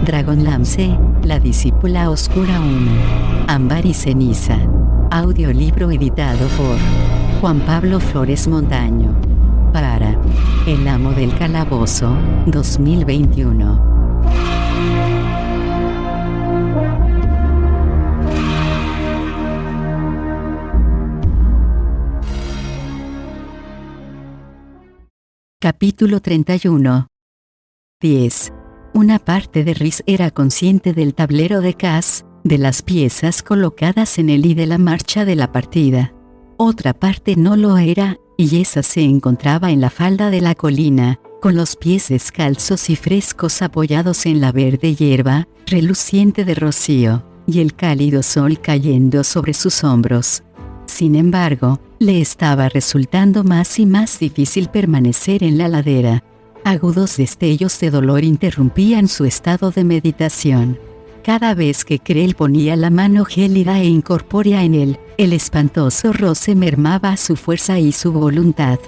Dragonlance, la discípula oscura 1. Ámbar y ceniza. Audiolibro editado por Juan Pablo Flores Montaño. Para El amo del calabozo, 2021. Capítulo 31. 10. Una parte de Rhys era consciente del tablero de Cass, de las piezas colocadas en él y de la marcha de la partida. Otra parte no lo era, y esa se encontraba en la falda de la colina, con los pies descalzos y frescos apoyados en la verde hierba, reluciente de rocío, y el cálido sol cayendo sobre sus hombros. Sin embargo, le estaba resultando más y más difícil permanecer en la ladera. Agudos destellos de dolor interrumpían su estado de meditación. Cada vez que Krell ponía la mano gélida e incorpórea en él, el espantoso roce mermaba su fuerza y su voluntad.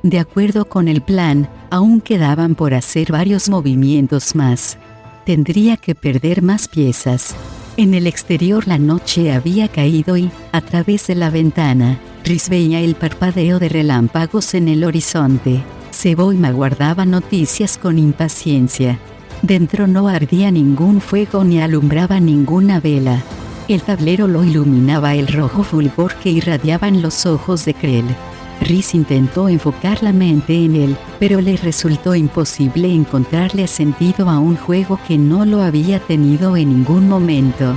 De acuerdo con el plan, aún quedaban por hacer varios movimientos más. Tendría que perder más piezas. En el exterior la noche había caído y, a través de la ventana, Rhys veía el parpadeo de relámpagos en el horizonte. Seboima guardaba noticias con impaciencia. Dentro no ardía ningún fuego ni alumbraba ninguna vela. El tablero lo iluminaba el rojo fulgor que irradiaban los ojos de Krell. Rhys intentó enfocar la mente en él, pero le resultó imposible encontrarle sentido a un juego que no lo había tenido en ningún momento.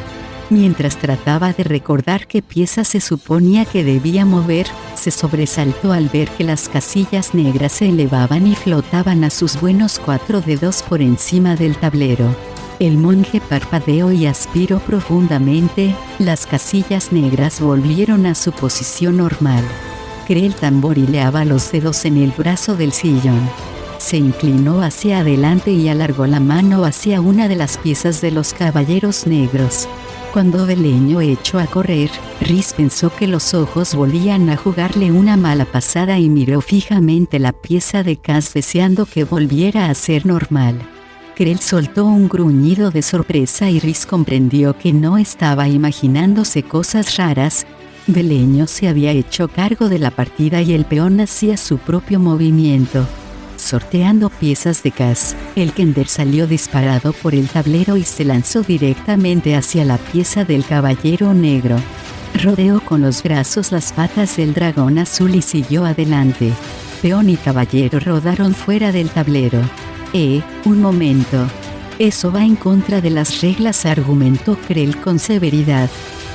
Mientras trataba de recordar qué pieza se suponía que debía mover, se sobresaltó al ver que las casillas negras se elevaban y flotaban a sus buenos 4 dedos por encima del tablero. El monje parpadeó y aspiró profundamente, las casillas negras volvieron a su posición normal. Krell tamborileaba los dedos en el brazo del sillón. Se inclinó hacia adelante y alargó la mano hacia una de las piezas de los caballeros negros. Cuando el leño echó a correr, Rhys pensó que los ojos volvían a jugarle una mala pasada y miró fijamente la pieza de Cass deseando que volviera a ser normal. Krell soltó un gruñido de sorpresa y Rhys comprendió que no estaba imaginándose cosas raras. Beleño se había hecho cargo de la partida y el peón hacía su propio movimiento. Sorteando piezas de Cass, el Kender salió disparado por el tablero y se lanzó directamente hacia la pieza del caballero negro. Rodeó con los brazos las patas del dragón azul y siguió adelante. Peón y caballero rodaron fuera del tablero. Un momento. Eso va en contra de las reglas, argumentó Krell con severidad.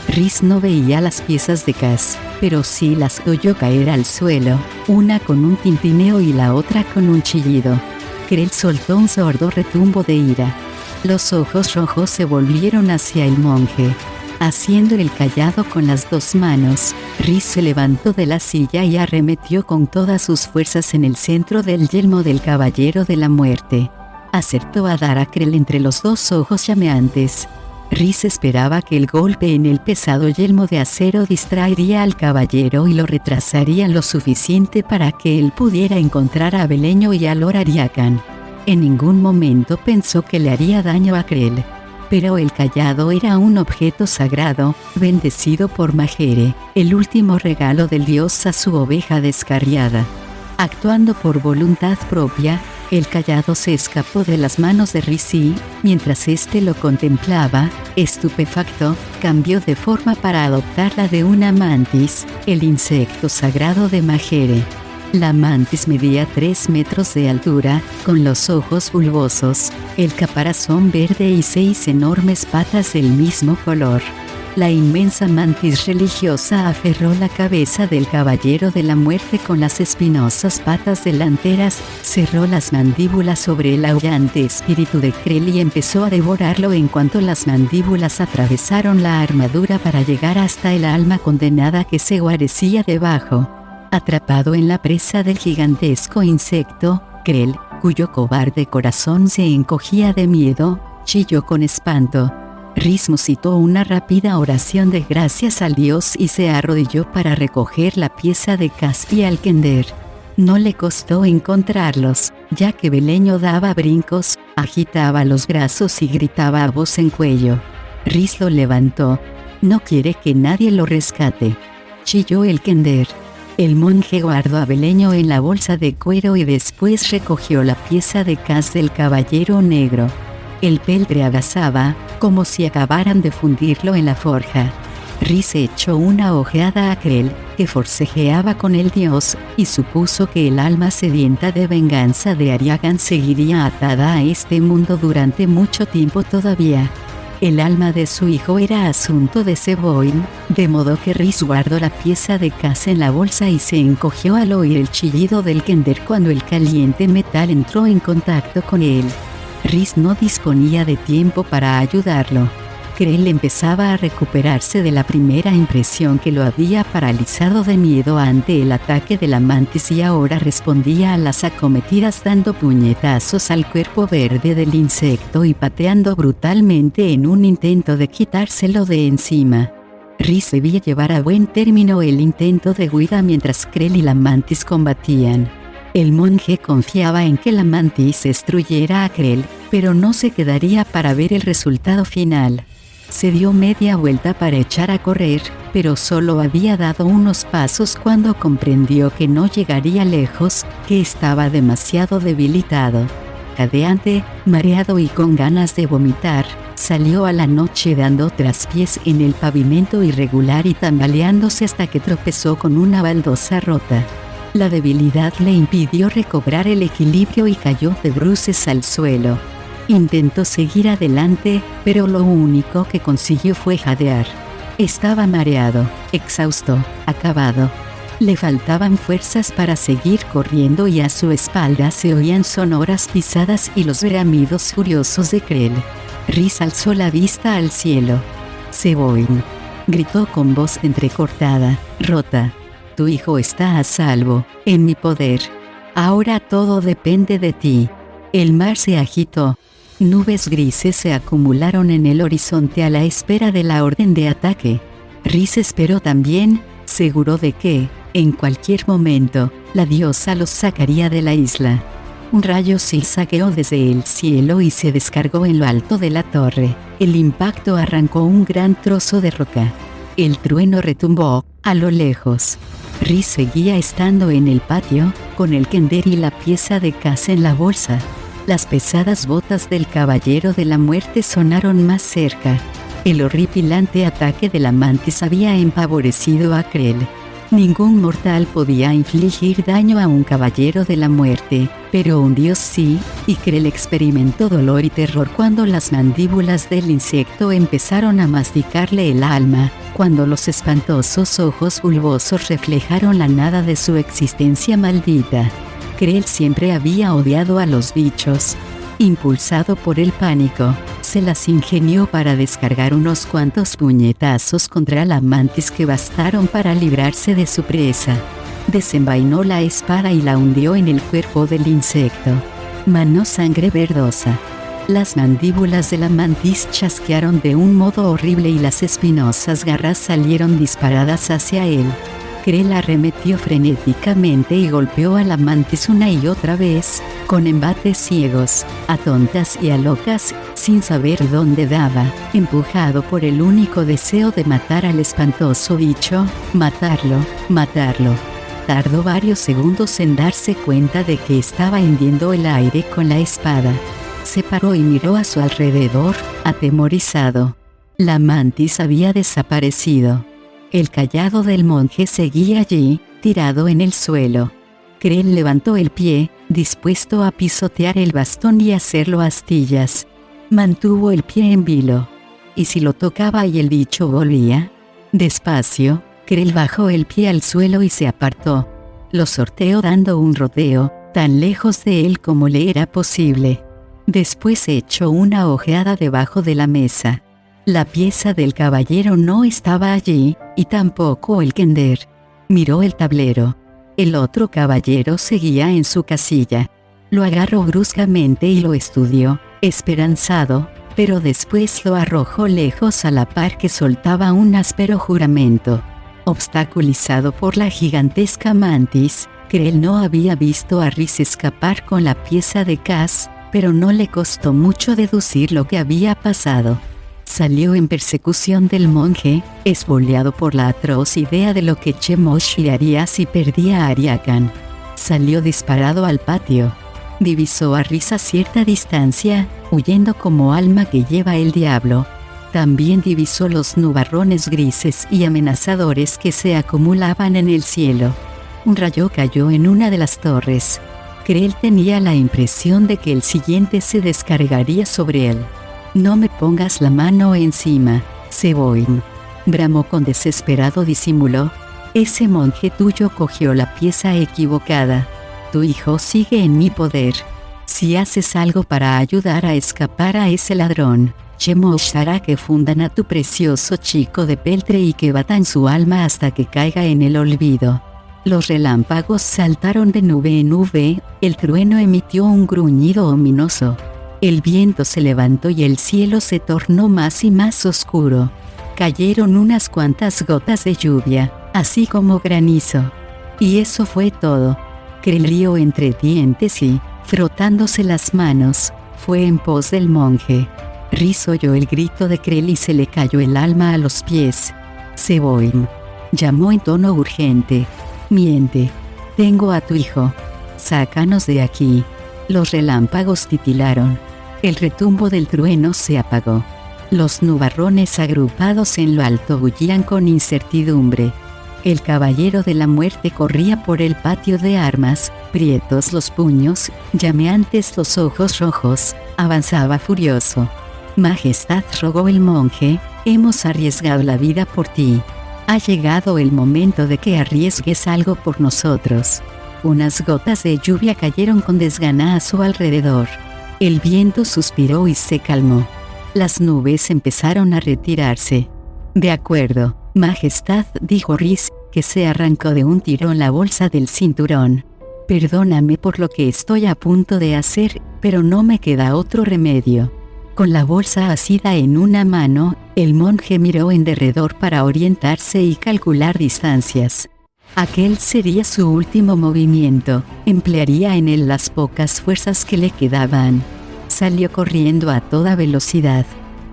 Rhys no veía las piezas de Cass, pero sí las oyó caer al suelo, una con un tintineo y la otra con un chillido. Krell soltó un sordo retumbo de ira. Los ojos rojos se volvieron hacia el monje. Haciendo el callado con las 2 manos, Rhys se levantó de la silla y arremetió con todas sus fuerzas en el centro del yelmo del caballero de la muerte. Acertó a dar a Krell entre los 2 ojos llameantes. Rhys esperaba que el golpe en el pesado yelmo de acero distraería al caballero y lo retrasaría lo suficiente para que él pudiera encontrar a Beleño y a Lord Ariakan. En ningún momento pensó que le haría daño a Krell. Pero el cayado era un objeto sagrado, bendecido por Majere, el último regalo del dios a su oveja descarriada. Actuando por voluntad propia, el cayado se escapó de las manos de Rhys y, mientras éste lo contemplaba, estupefacto, cambió de forma para adoptar la de una mantis, el insecto sagrado de Majere. La mantis medía 3 metros de altura, con los ojos bulbosos, el caparazón verde y 6 enormes patas del mismo color. La inmensa mantis religiosa aferró la cabeza del caballero de la muerte con las espinosas patas delanteras, cerró las mandíbulas sobre el aullante espíritu de Krell y empezó a devorarlo en cuanto las mandíbulas atravesaron la armadura para llegar hasta el alma condenada que se guarecía debajo. Atrapado en la presa del gigantesco insecto, Krell, cuyo cobarde corazón se encogía de miedo, chilló con espanto. Rhys musitó una rápida oración de gracias al dios y se arrodilló para recoger la pieza de Cass y al Kender. No le costó encontrarlos. ya que Beleño daba brincos, agitaba los brazos y gritaba a voz en cuello. Rhys lo levantó. No quiere que nadie lo rescate, chilló el kender. El monje guardó a Beleño en la bolsa de cuero y después recogió la pieza de cas del caballero negro. El peltre abrazaba, como si acabaran de fundirlo en la forja. Rhys echó una ojeada a Krell, que forcejeaba con el dios, y supuso que el alma sedienta de venganza de Ariagan seguiría atada a este mundo durante mucho tiempo todavía. El alma de su hijo era asunto de Seboin, de modo que Rhys guardó la pieza de cas en la bolsa y se encogió al oír el chillido del kender cuando el caliente metal entró en contacto con él. Rhys no disponía de tiempo para ayudarlo. Krell empezaba a recuperarse de la primera impresión que lo había paralizado de miedo ante el ataque de la mantis y ahora respondía a las acometidas dando puñetazos al cuerpo verde del insecto y pateando brutalmente en un intento de quitárselo de encima. Rhys debía llevar a buen término el intento de huida mientras Krell y la mantis combatían. El monje confiaba en que la mantis destruyera a Krell, pero no se quedaría para ver el resultado final. Se dio media vuelta para echar a correr, pero solo había dado unos pasos cuando comprendió que no llegaría lejos, que estaba demasiado debilitado. Jadeante, mareado y con ganas de vomitar, salió a la noche dando traspiés en el pavimento irregular y tambaleándose hasta que tropezó con una baldosa rota. La debilidad le impidió recobrar el equilibrio y cayó de bruces al suelo. Intentó seguir adelante, pero lo único que consiguió fue jadear. Estaba mareado, exhausto, acabado. Le faltaban fuerzas para seguir corriendo y a su espalda se oían sonoras pisadas y los bramidos furiosos de Krell. Rhys alzó la vista al cielo. Seboin, gritó con voz entrecortada, rota. Tu hijo está a salvo, en mi poder. Ahora todo depende de ti. El mar se agitó. Nubes grises se acumularon en el horizonte a la espera de la orden de ataque. Rhys esperó también, seguro de que, en cualquier momento, la diosa los sacaría de la isla. Un rayo zigzagueó desde el cielo y se descargó en lo alto de la torre. El impacto arrancó un gran trozo de roca. El trueno retumbó, a lo lejos. Rhys seguía estando en el patio, con el kender y la pieza de cas en la bolsa. Las pesadas botas del caballero de la muerte sonaron más cerca. El horripilante ataque de la mantis había empavorecido a Krell. Ningún mortal podía infligir daño a un caballero de la muerte, pero un dios sí, y Krell experimentó dolor y terror cuando las mandíbulas del insecto empezaron a masticarle el alma, cuando los espantosos ojos bulbosos reflejaron la nada de su existencia maldita. Krell siempre había odiado a los bichos. Impulsado por el pánico, se las ingenió para descargar unos cuantos puñetazos contra la mantis que bastaron para librarse de su presa. Desenvainó la espada y la hundió en el cuerpo del insecto. Manó sangre verdosa. Las mandíbulas de la mantis chasquearon de un modo horrible y las espinosas garras salieron disparadas hacia él. Krell arremetió frenéticamente y golpeó a la mantis una y otra vez, con embates ciegos, a tontas y a locas, sin saber dónde daba, empujado por el único deseo de matar al espantoso bicho, matarlo. Tardó varios segundos en darse cuenta de que estaba hendiendo el aire con la espada. Se paró y miró a su alrededor, atemorizado. La mantis había desaparecido. El cayado del monje seguía allí, tirado en el suelo. Krell levantó el pie, dispuesto a pisotear el bastón y hacerlo astillas. Mantuvo el pie en vilo. ¿Y si lo tocaba y el bicho volvía? Despacio, Krell bajó el pie al suelo y se apartó. Lo sorteó dando un rodeo, tan lejos de él como le era posible. Después echó una ojeada debajo de la mesa. La pieza del caballero no estaba allí, y tampoco el kender. Miró el tablero. El otro caballero seguía en su casilla. Lo agarró bruscamente y lo estudió, esperanzado, pero después lo arrojó lejos a la par que soltaba un áspero juramento. Obstaculizado por la gigantesca mantis, Krell no había visto a Rhys escapar con la pieza de Cass, pero no le costó mucho deducir lo que había pasado. Salió en persecución del monje, espoleado por la atroz idea de lo que Chemosh le haría si perdía a Ariakan. Salió disparado al patio. Divisó a Rhys a cierta distancia, huyendo como alma que lleva el diablo. También divisó los nubarrones grises y amenazadores que se acumulaban en el cielo. Un rayo cayó en una de las torres. Krell tenía la impresión de que el siguiente se descargaría sobre él. «No me pongas la mano encima, Seboim», bramó con desesperado disimulo. «Ese monje tuyo cogió la pieza equivocada. Tu hijo sigue en mi poder. Si haces algo para ayudar a escapar a ese ladrón, Chemosh hará que fundan a tu precioso chico de peltre y que batan su alma hasta que caiga en el olvido». Los relámpagos saltaron de nube en nube, el trueno emitió un gruñido ominoso. El viento se levantó y el cielo se tornó más y más oscuro. Cayeron unas cuantas gotas de lluvia, así como granizo. Y eso fue todo. Krell rió entre dientes y, frotándose las manos, fue en pos del monje. Rhys oyó el grito de Krell y se le cayó el alma a los pies. «Seboim», llamó en tono urgente. «Miente. Tengo a tu hijo. Sácanos de aquí». Los relámpagos titilaron. El retumbo del trueno se apagó. Los nubarrones agrupados en lo alto bullían con incertidumbre. El caballero de la muerte corría por el patio de armas, prietos los puños, llameantes los ojos rojos, avanzaba furioso. «Majestad», rogó el monje, «hemos arriesgado la vida por ti. Ha llegado el momento de que arriesgues algo por nosotros». Unas gotas de lluvia cayeron con desgana a su alrededor. El viento suspiró y se calmó. Las nubes empezaron a retirarse. «De acuerdo, Majestad», dijo Rhys, que se arrancó de un tirón la bolsa del cinturón. «Perdóname por lo que estoy a punto de hacer, pero no me queda otro remedio». Con la bolsa asida en una mano, el monje miró en derredor para orientarse y calcular distancias. Aquel sería su último movimiento, emplearía en él las pocas fuerzas que le quedaban. Salió corriendo a toda velocidad.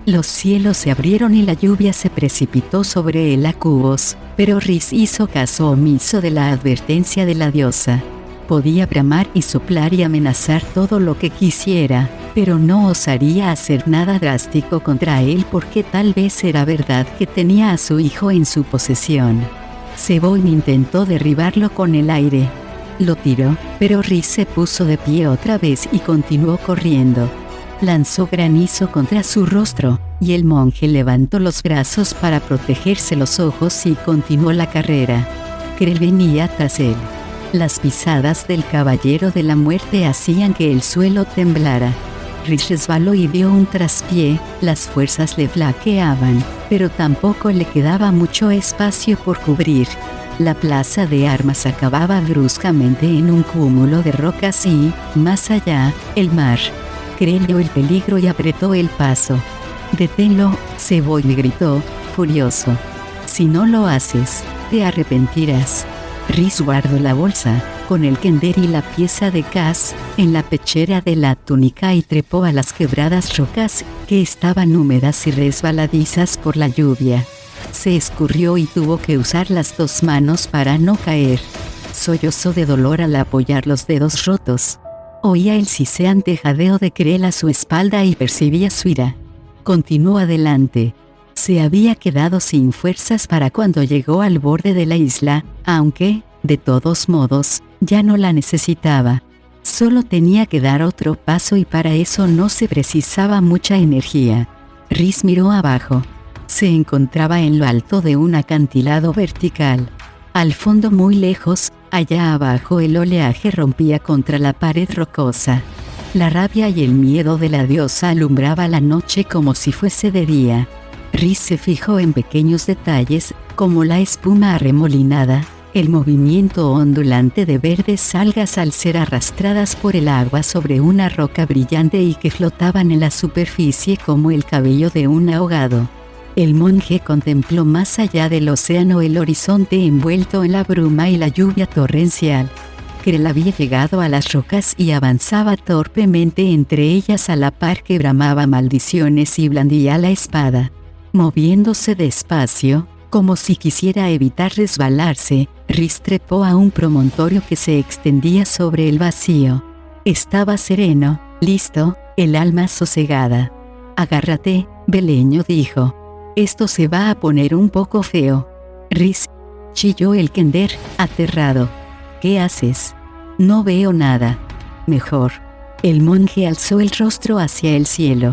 Los cielos se abrieron y la lluvia se precipitó sobre él a cubos, pero Rhys hizo caso omiso de la advertencia de la diosa. Podía bramar y soplar y amenazar todo lo que quisiera, pero no osaría hacer nada drástico contra él porque tal vez era verdad que tenía a su hijo en su posesión. Seboim intentó derribarlo con el aire. Lo tiró, pero Rhys se puso de pie otra vez y continuó corriendo. Lanzó granizo contra su rostro, y el monje levantó los brazos para protegerse los ojos y continuó la carrera. Krell venía tras él. Las pisadas del caballero de la muerte hacían que el suelo temblara. Rhys resbaló y dio un traspié, las fuerzas le flaqueaban, pero tampoco le quedaba mucho espacio por cubrir. La plaza de armas acababa bruscamente en un cúmulo de rocas y, más allá, el mar. Creyó el peligro y apretó el paso. «Deténlo», Seboim gritó, furioso. «Si no lo haces, te arrepentirás». Rhys guardó la bolsa, con el kender y la pieza de Cass, en la pechera de la túnica y trepó a las quebradas rocas, que estaban húmedas y resbaladizas por la lluvia. Se escurrió y tuvo que usar las dos manos para no caer. Sollozó de dolor al apoyar los dedos rotos. Oía el siseante jadeo de Krell a su espalda y percibía su ira. Continuó adelante. Se había quedado sin fuerzas para cuando llegó al borde de la isla, aunque, de todos modos, ya no la necesitaba. Solo tenía que dar otro paso y para eso no se precisaba mucha energía. Rhys miró abajo. Se encontraba en lo alto de un acantilado vertical. Al fondo, muy lejos, allá abajo, el oleaje rompía contra la pared rocosa. La rabia y el miedo de la diosa alumbraba la noche como si fuese de día. Rhys se fijó en pequeños detalles, como la espuma arremolinada, el movimiento ondulante de verdes algas al ser arrastradas por el agua sobre una roca brillante y que flotaban en la superficie como el cabello de un ahogado. El monje contempló más allá del océano el horizonte envuelto en la bruma y la lluvia torrencial. Krell había llegado a las rocas y avanzaba torpemente entre ellas a la par que bramaba maldiciones y blandía la espada. Moviéndose despacio, como si quisiera evitar resbalarse, Rhys trepó a un promontorio que se extendía sobre el vacío. Estaba sereno, listo, el alma sosegada. «Agárrate, Beleño», dijo. «Esto se va a poner un poco feo». «Rhys», chilló el Kender, aterrado. «¿Qué haces?» «No veo nada». «Mejor». El monje alzó el rostro hacia el cielo.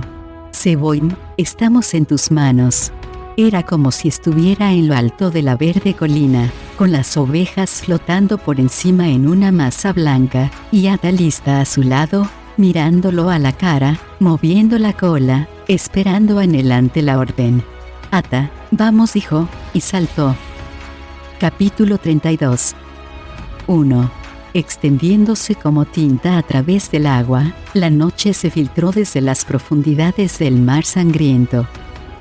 «Zeboim, estamos en tus manos». Era como si estuviera en lo alto de la verde colina, con las ovejas flotando por encima en una masa blanca, y Atalista a su lado, mirándolo a la cara, moviendo la cola, esperando anhelante la orden. «Ata, vamos», dijo, y saltó. Capítulo 32. 1. Extendiéndose como tinta a través del agua, la noche se filtró desde las profundidades del mar sangriento.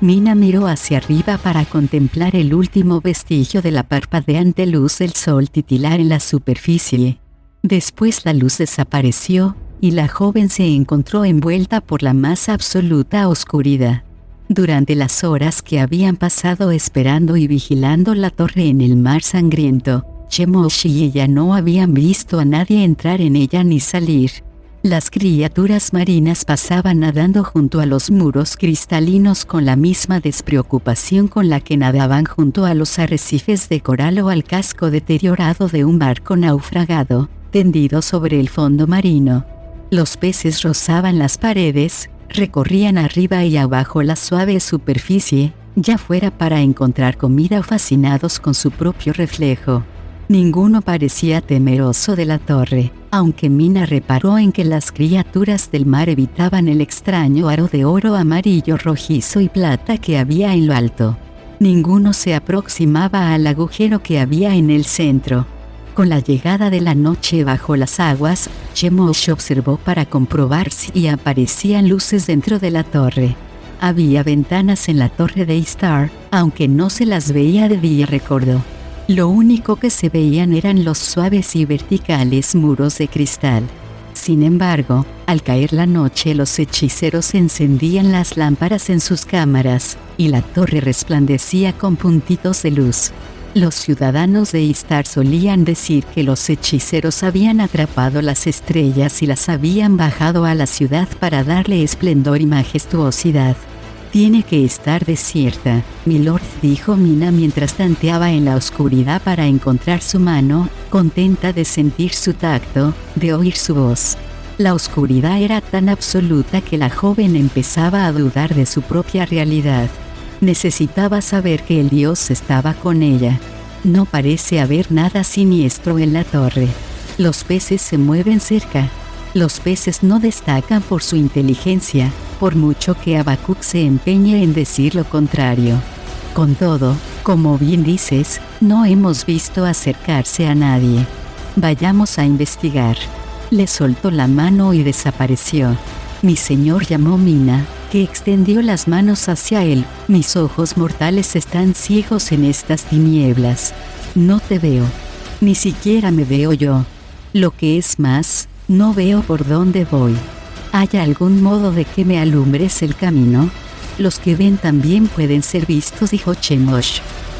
Mina miró hacia arriba para contemplar el último vestigio de la parpadeante luz del sol titilar en la superficie. Después la luz desapareció, y la joven se encontró envuelta por la más absoluta oscuridad. Durante las horas que habían pasado esperando y vigilando la torre en el mar sangriento, Chemosh y ella no habían visto a nadie entrar en ella ni salir. Las criaturas marinas pasaban nadando junto a los muros cristalinos con la misma despreocupación con la que nadaban junto a los arrecifes de coral o al casco deteriorado de un barco naufragado, tendido sobre el fondo marino. Los peces rozaban las paredes, recorrían arriba y abajo la suave superficie, ya fuera para encontrar comida o fascinados con su propio reflejo. Ninguno parecía temeroso de la torre, aunque Mina reparó en que las criaturas del mar evitaban el extraño aro de oro amarillo, rojizo y plata que había en lo alto. Ninguno se aproximaba al agujero que había en el centro. Con la llegada de la noche bajo las aguas, Chemosh observó para comprobar si aparecían luces dentro de la torre. Había ventanas en la torre de Istar, aunque no se las veía de día, recordó. Lo único que se veían eran los suaves y verticales muros de cristal. Sin embargo, al caer la noche los hechiceros encendían las lámparas en sus cámaras, y la torre resplandecía con puntitos de luz. Los ciudadanos de Istar solían decir que los hechiceros habían atrapado las estrellas y las habían bajado a la ciudad para darle esplendor y majestuosidad. «Tiene que estar desierta, milord», dijo Mina mientras tanteaba en la oscuridad para encontrar su mano, contenta de sentir su tacto, de oír su voz. La oscuridad era tan absoluta que la joven empezaba a dudar de su propia realidad. Necesitaba saber que el dios estaba con ella. No parece haber nada siniestro en la torre. Los peces se mueven cerca. Los peces no destacan por su inteligencia, por mucho que Habacuc se empeñe en decir lo contrario. Con todo, como bien dices, no hemos visto acercarse a nadie. Vayamos a investigar. Le soltó la mano y desapareció. «Mi señor», llamó Mina, que extendió las manos hacia él. «Mis ojos mortales están ciegos en estas tinieblas. No te veo. Ni siquiera me veo yo. Lo que es más, no veo por dónde voy. ¿Hay algún modo de que me alumbres el camino?» «Los que ven también pueden ser vistos», dijo Chemosh.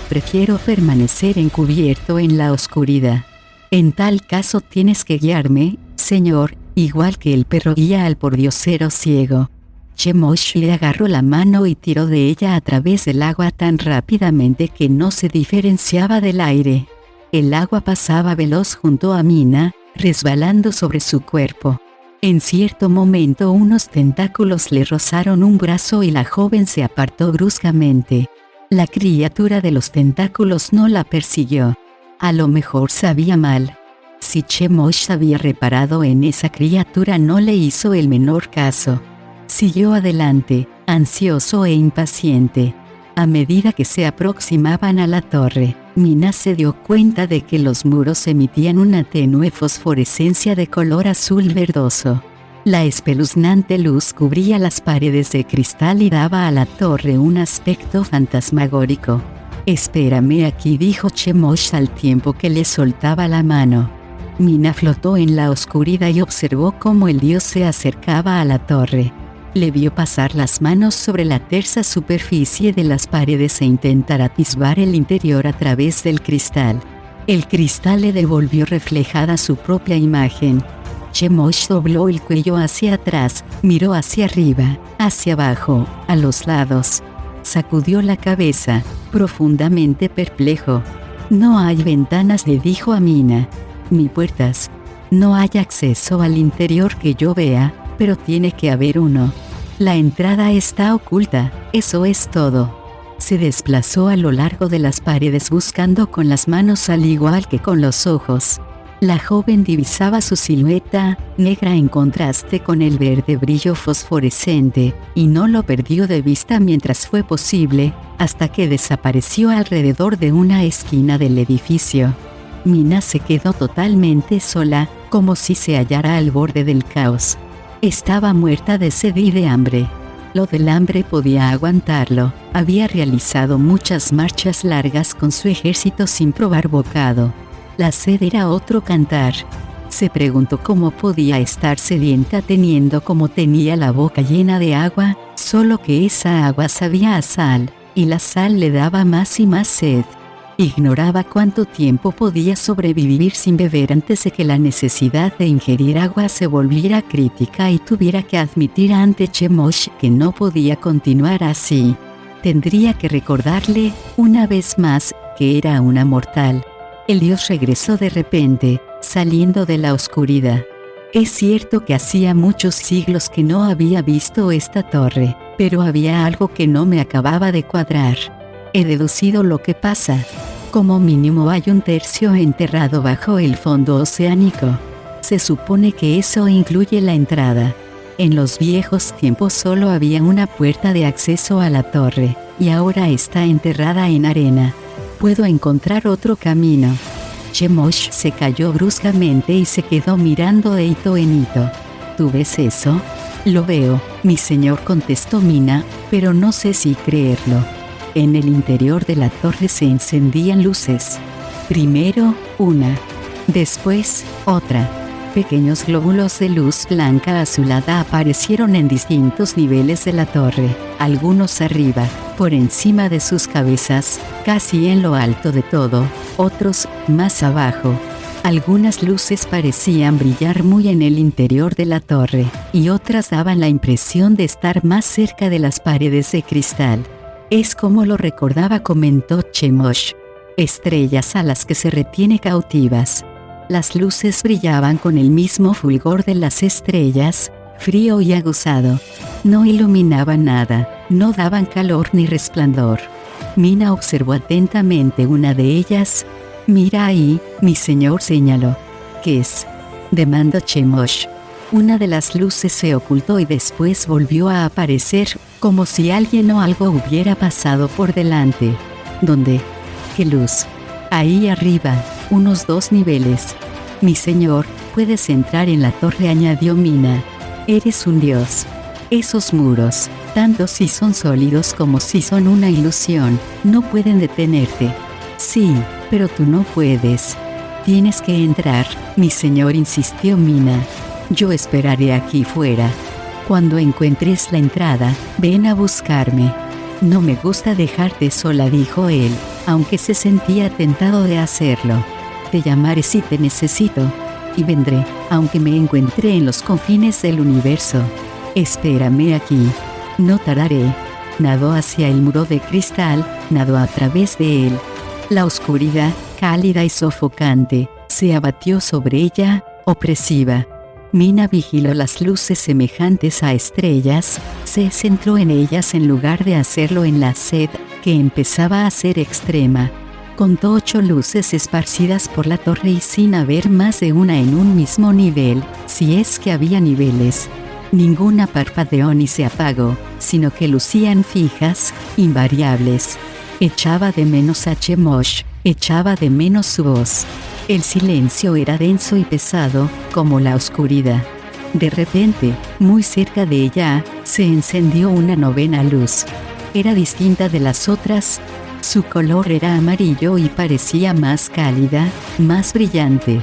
«Prefiero permanecer encubierto en la oscuridad». «En tal caso tienes que guiarme, señor, igual que el perro guía al pordiosero ciego». Chemosh le agarró la mano y tiró de ella a través del agua tan rápidamente que no se diferenciaba del aire. El agua pasaba veloz junto a Mina, resbalando sobre su cuerpo. En cierto momento unos tentáculos le rozaron un brazo y la joven se apartó bruscamente. La criatura de los tentáculos no la persiguió. A lo mejor sabía mal. Si Chemosh había reparado en esa criatura, no le hizo el menor caso. Siguió adelante, ansioso e impaciente. A medida que se aproximaban a la torre, Mina se dio cuenta de que los muros emitían una tenue fosforescencia de color azul verdoso. La espeluznante luz cubría las paredes de cristal y daba a la torre un aspecto fantasmagórico. «Espérame aquí», dijo Chemosh al tiempo que le soltaba la mano. Mina flotó en la oscuridad y observó cómo el dios se acercaba a la torre. Le vio pasar las manos sobre la tersa superficie de las paredes e intentar atisbar el interior a través del cristal. El cristal le devolvió reflejada su propia imagen. Chemosh dobló el cuello hacia atrás, miró hacia arriba, hacia abajo, a los lados. Sacudió la cabeza, profundamente perplejo. No hay ventanas, le dijo a Mina, ni puertas. No hay acceso al interior que yo vea, pero tiene que haber uno. La entrada está oculta, eso es todo. Se desplazó a lo largo de las paredes buscando con las manos al igual que con los ojos. La joven divisaba su silueta, negra en contraste con el verde brillo fosforescente, y no lo perdió de vista mientras fue posible, hasta que desapareció alrededor de una esquina del edificio. Mina se quedó totalmente sola, como si se hallara al borde del caos. Estaba muerta de sed y de hambre. Lo del hambre podía aguantarlo, había realizado muchas marchas largas con su ejército sin probar bocado. La sed era otro cantar. Se preguntó cómo podía estar sedienta teniendo como tenía la boca llena de agua, solo que esa agua sabía a sal, y la sal le daba más y más sed. Ignoraba cuánto tiempo podía sobrevivir sin beber antes de que la necesidad de ingerir agua se volviera crítica y tuviera que admitir ante Chemosh que no podía continuar así. Tendría que recordarle, una vez más, que era una mortal. El dios regresó de repente, saliendo de la oscuridad. Es cierto que hacía muchos siglos que no había visto esta torre, pero había algo que no me acababa de cuadrar. He deducido lo que pasa. Como mínimo hay un tercio enterrado bajo el fondo oceánico. Se supone que eso incluye la entrada. En los viejos tiempos solo había una puerta de acceso a la torre, y ahora está enterrada en arena. Puedo encontrar otro camino. Chemosh se cayó bruscamente y se quedó mirando de hito en hito. ¿Tú ves eso? Lo veo, mi señor, contestó Mina, pero no sé si creerlo. En el interior de la torre se encendían luces. Primero, una. Después, otra. Pequeños glóbulos de luz blanca azulada aparecieron en distintos niveles de la torre, algunos arriba, por encima de sus cabezas, casi en lo alto de todo, otros, más abajo. Algunas luces parecían brillar muy en el interior de la torre, y otras daban la impresión de estar más cerca de las paredes de cristal. Es como lo recordaba, comentó Chemosh. Estrellas a las que se retiene cautivas. Las luces brillaban con el mismo fulgor de las estrellas, frío y aguzado. No iluminaban nada, no daban calor ni resplandor. Mina observó atentamente una de ellas. Mira ahí, mi señor, señaló. ¿Qué es? Demandó Chemosh. Una de las luces se ocultó y después volvió a aparecer, como si alguien o algo hubiera pasado por delante. ¿Dónde? ¿Qué luz? Ahí arriba, unos 2 niveles. Mi señor, puedes entrar en la torre, añadió Mina. Eres un dios. Esos muros, tanto si son sólidos como si son una ilusión, no pueden detenerte. Sí, pero tú no puedes. Tienes que entrar, mi señor, insistió Mina. Yo esperaré aquí fuera. Cuando encuentres la entrada, ven a buscarme. No me gusta dejarte sola, dijo él, aunque se sentía tentado de hacerlo. Te llamaré si te necesito. Y vendré, aunque me encuentre en los confines del universo. Espérame aquí. No tardaré. Nadó hacia el muro de cristal, nadó a través de él. La oscuridad, cálida y sofocante, se abatió sobre ella, opresiva. Mina vigiló las luces semejantes a estrellas, se centró en ellas en lugar de hacerlo en la sed, que empezaba a ser extrema. Contó 8 luces esparcidas por la torre y sin haber más de una en un mismo nivel, si es que había niveles. Ninguna parpadeó ni se apagó, sino que lucían fijas, invariables. Echaba de menos a Chemosh, echaba de menos su voz. El silencio era denso y pesado, como la oscuridad. De repente, muy cerca de ella, se encendió una 9ª luz. Era distinta de las otras. Su color era amarillo y parecía más cálida, más brillante.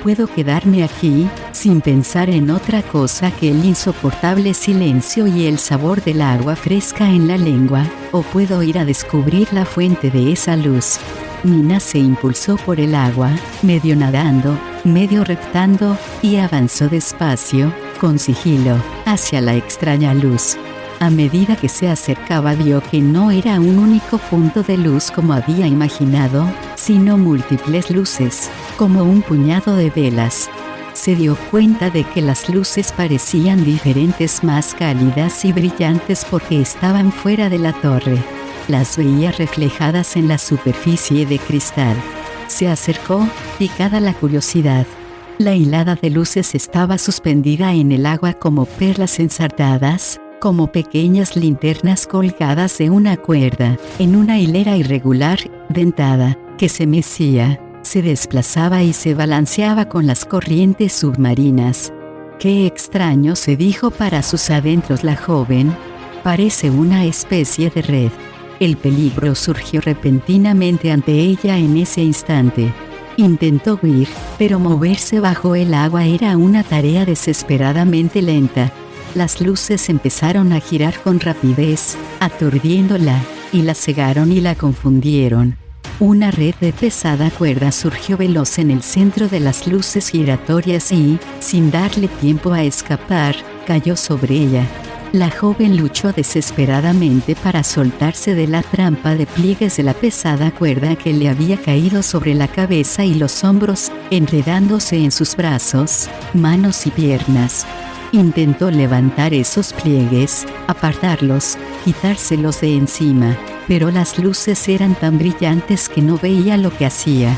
Puedo quedarme aquí, sin pensar en otra cosa que el insoportable silencio y el sabor del agua fresca en la lengua, o puedo ir a descubrir la fuente de esa luz. Mina se impulsó por el agua, medio nadando, medio reptando, y avanzó despacio, con sigilo, hacia la extraña luz. A medida que se acercaba vio que no era un único punto de luz como había imaginado, sino múltiples luces, como un puñado de velas. Se dio cuenta de que las luces parecían diferentes, más cálidas y brillantes porque estaban fuera de la torre. Las veía reflejadas en la superficie de cristal. Se acercó, picada la curiosidad. La hilada de luces estaba suspendida en el agua como perlas ensartadas, como pequeñas linternas colgadas de una cuerda, en una hilera irregular, dentada, que se mecía, se desplazaba y se balanceaba con las corrientes submarinas. «Qué extraño», se dijo para sus adentros la joven. «Parece una especie de red». El peligro surgió repentinamente ante ella en ese instante. Intentó huir, pero moverse bajo el agua era una tarea desesperadamente lenta. Las luces empezaron a girar con rapidez, aturdiéndola, y la cegaron y la confundieron. Una red de pesada cuerda surgió veloz en el centro de las luces giratorias y, sin darle tiempo a escapar, cayó sobre ella. La joven luchó desesperadamente para soltarse de la trampa de pliegues de la pesada cuerda que le había caído sobre la cabeza y los hombros, enredándose en sus brazos, manos y piernas. Intentó levantar esos pliegues, apartarlos, quitárselos de encima, pero las luces eran tan brillantes que no veía lo que hacía.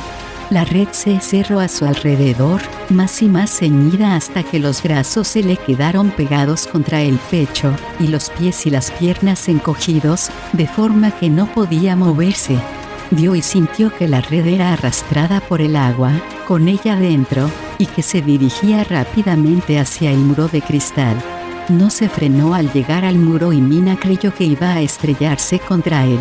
La red se cerró a su alrededor, más y más ceñida hasta que los brazos se le quedaron pegados contra el pecho, y los pies y las piernas encogidos, de forma que no podía moverse. Vio y sintió que la red era arrastrada por el agua, con ella dentro, y que se dirigía rápidamente hacia el muro de cristal. No se frenó al llegar al muro y Mina creyó que iba a estrellarse contra él.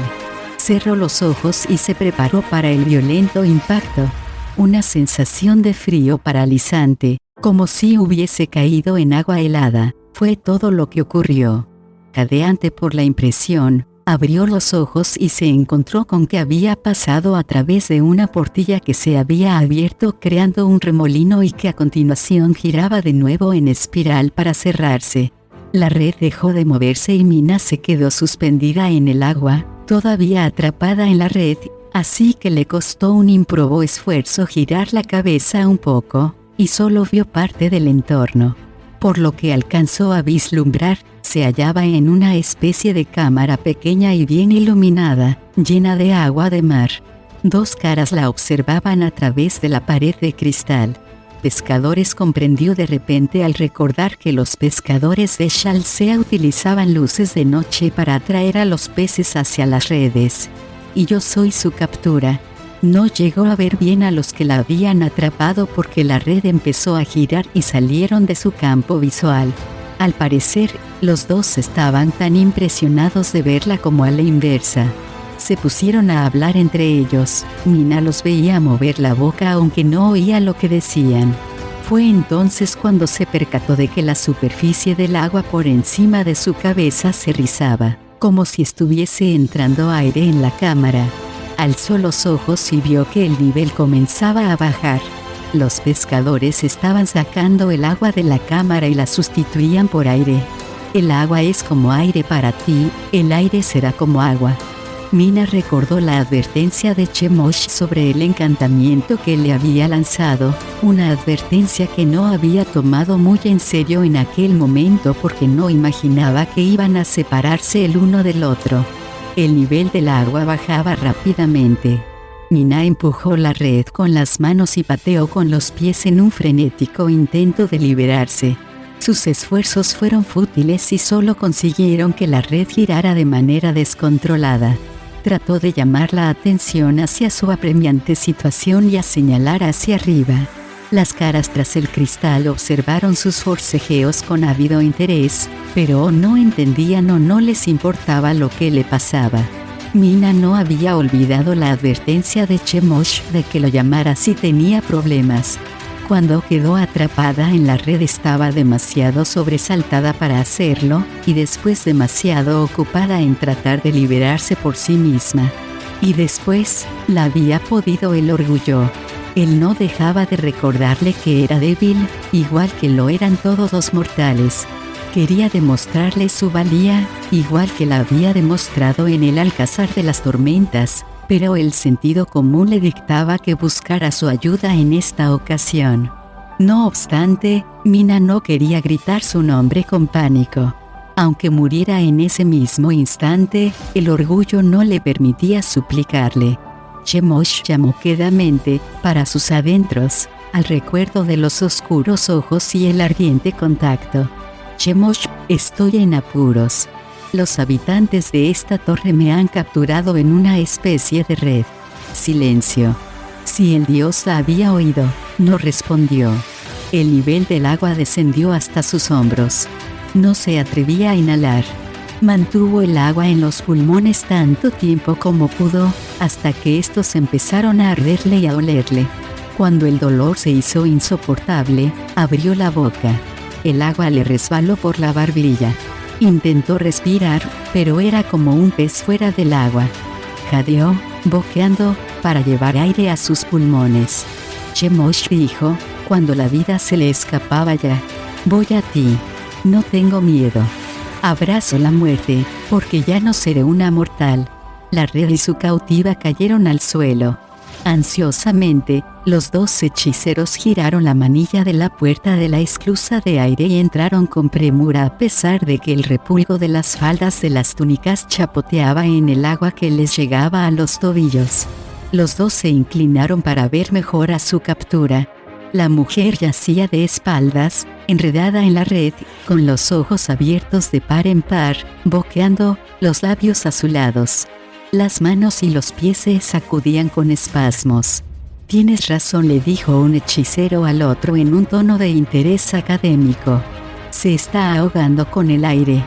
Cerró los ojos y se preparó para el violento impacto. Una sensación de frío paralizante, como si hubiese caído en agua helada, fue todo lo que ocurrió. Jadeante por la impresión, abrió los ojos y se encontró con que había pasado a través de una portilla que se había abierto creando un remolino y que a continuación giraba de nuevo en espiral para cerrarse. La red dejó de moverse y Mina se quedó suspendida en el agua, todavía atrapada en la red, así que le costó un ímprobo esfuerzo girar la cabeza un poco, y solo vio parte del entorno. Por lo que alcanzó a vislumbrar, se hallaba en una especie de cámara pequeña y bien iluminada, llena de agua de mar. Dos caras la observaban a través de la pared de cristal. Pescadores, comprendió de repente al recordar que los pescadores de Shalsea utilizaban luces de noche para atraer a los peces hacia las redes. Y yo soy su captura. No llegó a ver bien a los que la habían atrapado porque la red empezó a girar y salieron de su campo visual. Al parecer, los dos estaban tan impresionados de verla como a la inversa. Se pusieron a hablar entre ellos. Mina los veía mover la boca aunque no oía lo que decían. Fue entonces cuando se percató de que la superficie del agua por encima de su cabeza se rizaba, como si estuviese entrando aire en la cámara. Alzó los ojos y vio que el nivel comenzaba a bajar. Los pescadores estaban sacando el agua de la cámara y la sustituían por aire. El agua es como aire para ti, el aire será como agua. Mina recordó la advertencia de Chemosh sobre el encantamiento que le había lanzado, una advertencia que no había tomado muy en serio en aquel momento porque no imaginaba que iban a separarse el uno del otro. El nivel del agua bajaba rápidamente. Mina empujó la red con las manos y pateó con los pies en un frenético intento de liberarse. Sus esfuerzos fueron fútiles y solo consiguieron que la red girara de manera descontrolada. Trató de llamar la atención hacia su apremiante situación y a señalar hacia arriba. Las caras tras el cristal observaron sus forcejeos con ávido interés, pero o no entendían o no les importaba lo que le pasaba. Mina no había olvidado la advertencia de Chemosh de que lo llamara si tenía problemas. Cuando quedó atrapada en la red estaba demasiado sobresaltada para hacerlo, y después demasiado ocupada en tratar de liberarse por sí misma. Y después, la había podido el orgullo. Él no dejaba de recordarle que era débil, igual que lo eran todos los mortales. Quería demostrarle su valía, igual que la había demostrado en el Alcázar de las Tormentas, pero el sentido común le dictaba que buscara su ayuda en esta ocasión. No obstante, Mina no quería gritar su nombre con pánico. Aunque muriera en ese mismo instante, el orgullo no le permitía suplicarle. Chemosh llamó quedamente, para sus adentros, al recuerdo de los oscuros ojos y el ardiente contacto. Chemosh, estoy en apuros. Los habitantes de esta torre me han capturado en una especie de red. Silencio. Si el dios la había oído, no respondió. El nivel del agua descendió hasta sus hombros. No se atrevía a inhalar. Mantuvo el agua en los pulmones tanto tiempo como pudo, hasta que estos empezaron a arderle y a olerle. Cuando el dolor se hizo insoportable, abrió la boca. El agua le resbaló por la barbilla. Intentó respirar, pero era como un pez fuera del agua. Jadeó, boqueando, para llevar aire a sus pulmones. Chemosh dijo, cuando la vida se le escapaba ya: voy a ti. No tengo miedo. Abrazo la muerte, porque ya no seré una mortal. La red y su cautiva cayeron al suelo. Ansiosamente, los dos hechiceros giraron la manilla de la puerta de la esclusa de aire y entraron con premura a pesar de que el repulgo de las faldas de las túnicas chapoteaba en el agua que les llegaba a los tobillos. Los dos se inclinaron para ver mejor a su captura. La mujer yacía de espaldas, enredada en la red, con los ojos abiertos de par en par, boqueando, los labios azulados. Las manos y los pies se sacudían con espasmos. Tienes razón, le dijo un hechicero al otro en un tono de interés académico. Se está ahogando con el aire.